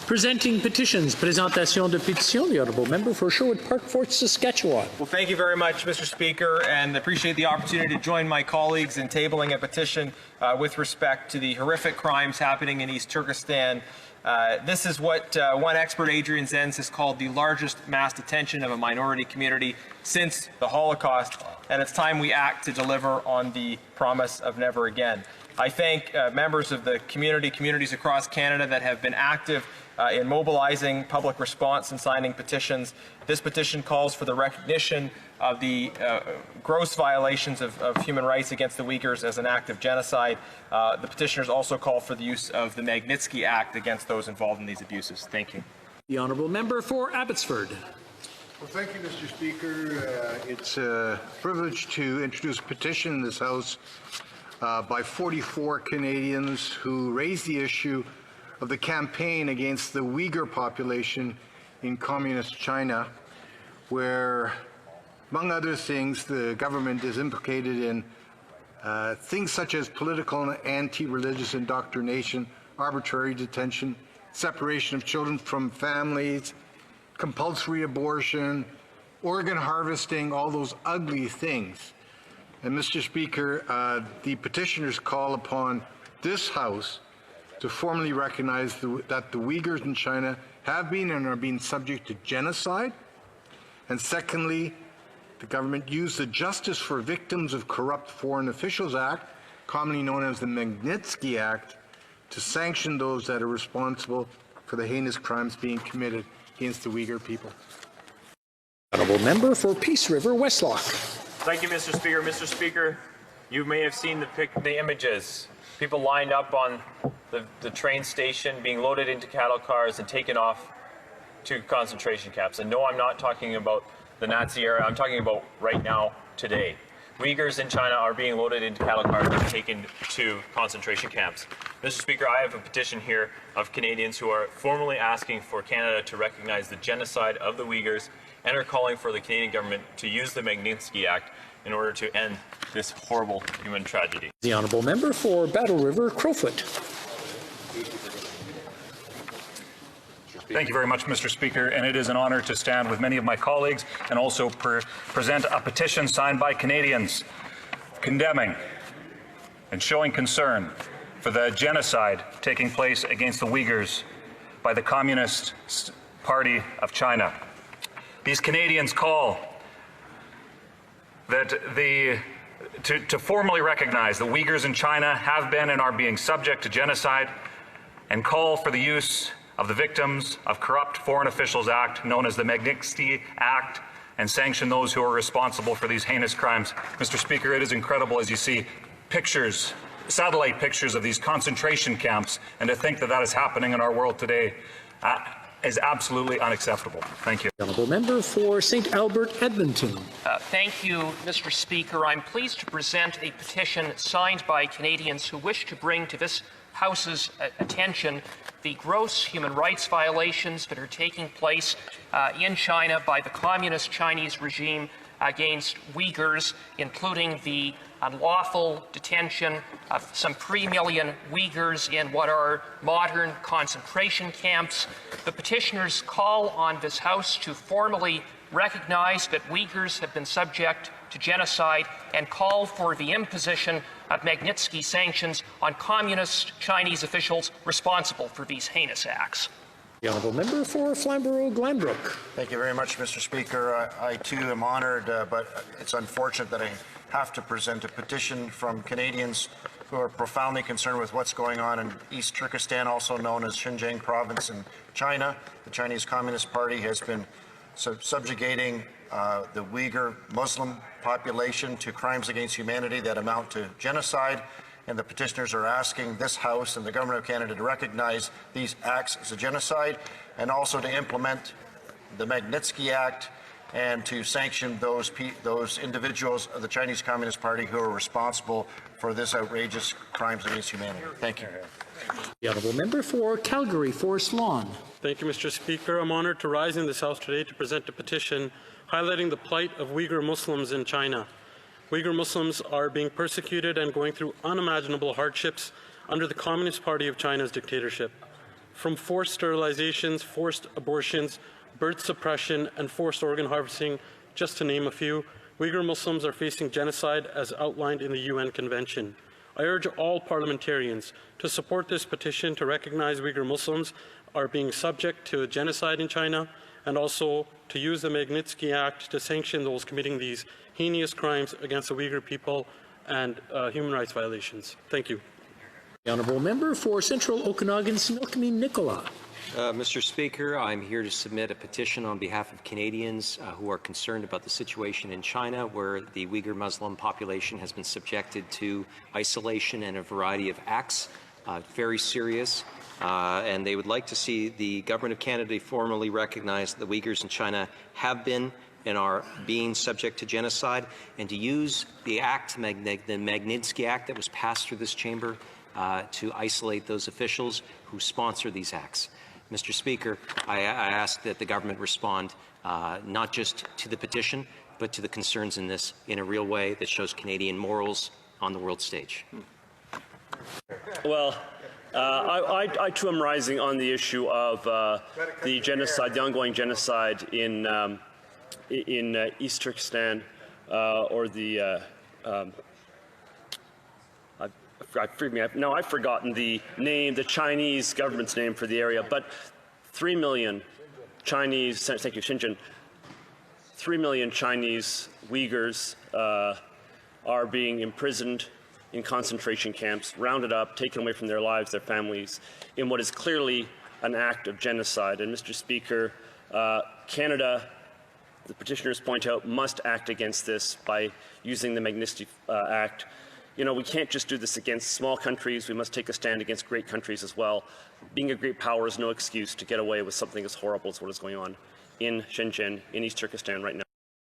Presenting petitions. Présentation de pétition. The Honourable Member for Sherwood Park, Fort Saskatchewan. Well, thank you very much, Mr. Speaker, and appreciate the opportunity to join my colleagues in tabling a petition with respect to the horrific crimes happening in East Turkistan. This is what one expert, Adrian Zenz, has called the largest mass detention of a minority community since the Holocaust, and it's time we act to deliver on the promise of never again. I thank members of the communities across Canada that have been active in mobilizing public response and signing petitions. This petition calls for the recognition of the gross violations of human rights against the Uyghurs as an act of genocide. The petitioners also call for the use of the Magnitsky Act against those involved in these abuses. Thank you. The Honourable Member for Abbotsford. Well, thank you, Mr. Speaker. It's a privilege to introduce a petition in this House by 44 Canadians who raise the issue of the campaign against the Uyghur population in communist China, where, among other things, the government is implicated in things such as political and anti-religious indoctrination, arbitrary detention, separation of children from families, compulsory abortion, organ harvesting, all those ugly things. And Mr. Speaker, the petitioners call upon this House to formally recognize that the Uyghurs in China have been and are being subject to genocide. And secondly, the government use the Justice for Victims of Corrupt Foreign Officials Act, commonly known as the Magnitsky Act, to sanction those that are responsible for the heinous crimes being committed against the Uyghur people. Honourable Member for Peace River, Westlock. Thank you, Mr. Speaker. Mr. Speaker, you may have seen the images. People lined up on the train station, being loaded into cattle cars and taken off to concentration camps. And no, I'm not talking about the Nazi era. I'm talking about right now, today. Uyghurs in China are being loaded into cattle cars and taken to concentration camps. Mr. Speaker, I have a petition here of Canadians who are formally asking for Canada to recognize the genocide of the Uyghurs and are calling for the Canadian government to use the Magnitsky Act in order to end this horrible human tragedy. The Honourable Member for Battle River, Crowfoot. Thank you very much, Mr. Speaker, and it is an honour to stand with many of my colleagues and also present a petition signed by Canadians condemning and showing concern for the genocide taking place against the Uyghurs by the Communist Party of China. These Canadians call that to formally recognize the Uyghurs in China have been and are being subject to genocide, and call for the use of the Victims of Corrupt Foreign Officials Act, known as the Magnitsky Act, and sanction those who are responsible for these heinous crimes. Mr. Speaker, it is incredible as you see pictures, satellite pictures of these concentration camps, and to think that that is happening in our world today is absolutely unacceptable. Thank you. Honourable Member for St. Albert, Edmonton. Thank you, Mr. Speaker. I'm pleased to present a petition signed by Canadians who wish to bring to this House's attention the gross human rights violations that are taking place in China by the Communist Chinese regime against Uyghurs, including the unlawful detention of some 3 million Uyghurs in what are modern concentration camps. The petitioners call on this House to formally recognize that Uyghurs have been subject to genocide and call for the imposition of Magnitsky sanctions on communist Chinese officials responsible for these heinous acts. The Honourable Member for Flamborough-Glanbrook. Thank you very much, Mr. Speaker. I too am honoured, but it's unfortunate that I have to present a petition from Canadians who are profoundly concerned with what's going on in East Turkistan, also known as Xinjiang province in China. The Chinese Communist Party has been subjugating the Uyghur Muslim population to crimes against humanity that amount to genocide. And the petitioners are asking this House and the Government of Canada to recognize these acts as a genocide and also to implement the Magnitsky Act and to sanction those individuals of the Chinese Communist Party who are responsible for this outrageous crimes against humanity. Thank you. The Honourable Member for Calgary, Forest Lawn. Thank you, Mr. Speaker. I'm honoured to rise in this House today to present a petition highlighting the plight of Uyghur Muslims in China. Uyghur Muslims are being persecuted and going through unimaginable hardships under the Communist Party of China's dictatorship. from forced sterilizations, forced abortions, birth suppression, and forced organ harvesting, just to name a few, Uyghur Muslims are facing genocide as outlined in the UN Convention. I urge all parliamentarians to support this petition to recognize Uyghur Muslims are being subject to genocide in China, and also to use the Magnitsky Act to sanction those committing these heinous crimes against the Uyghur people and human rights violations. Thank you. The honourable member for Central Okanagan, Similkameen Nicola. Mr. Speaker, I'm here to submit a petition on behalf of Canadians who are concerned about the situation in China, where the Uyghur Muslim population has been subjected to isolation and a variety of acts, very serious, and they would like to see the Government of Canada formally recognize that the Uyghurs in China have been and are being subject to genocide, and to use the act, the Magnitsky Act that was passed through this chamber, to isolate those officials who sponsor these acts. Mr. Speaker, I ask that the government respond not just to the petition, but to the concerns in this in a real way that shows Canadian morals on the world stage. Well, I too am rising on the issue of the genocide, the ongoing genocide in East Turkistan, or the I've forgotten the name, the Chinese government's name for the area, but 3 million Chinese, thank you, Xinjiang, 3 million Chinese Uyghurs are being imprisoned in concentration camps, rounded up, taken away from their lives, their families, in what is clearly an act of genocide. And Mr. Speaker, Canada, the petitioners point out, must act against this by using the Magnitsky Act. You know, we can't just do this against small countries. We must take a stand against great countries as well. Being a great power is no excuse to get away with something as horrible as what is going on in Xinjiang, in East Turkestan right now.